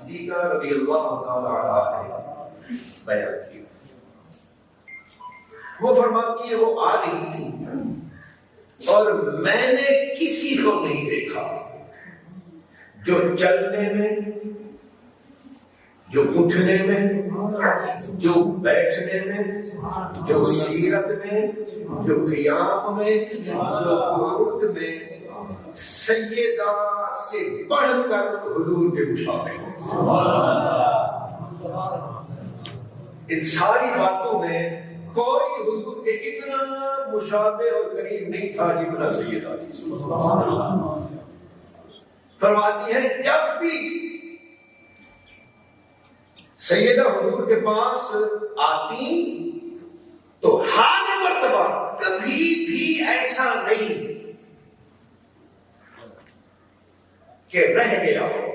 صدیقہ رضی اللہ تعالی عنہا نے بیان کی. وہ فرماتی ہے وہ آ رہی تھی اور میں نے کسی کو نہیں دیکھا جو چلنے میں، جو اٹھنے میں، جو بیٹھنے میں، جو سیرت میں، جو قیام میں، جو قعود میں سیدہ سے بڑھ کر حضور کے مشابہ. ان ساری باتوں میں کوئی حضور کے اتنا مشابہ اور قریب نہیں تھا جتنا سیدہ تھی. فرماتی ہے جب بھی سیدہ حضور کے پاس آتی تو حال مرتبہ کبھی بھی ایسا نہیں کہ رہ گیا ہو.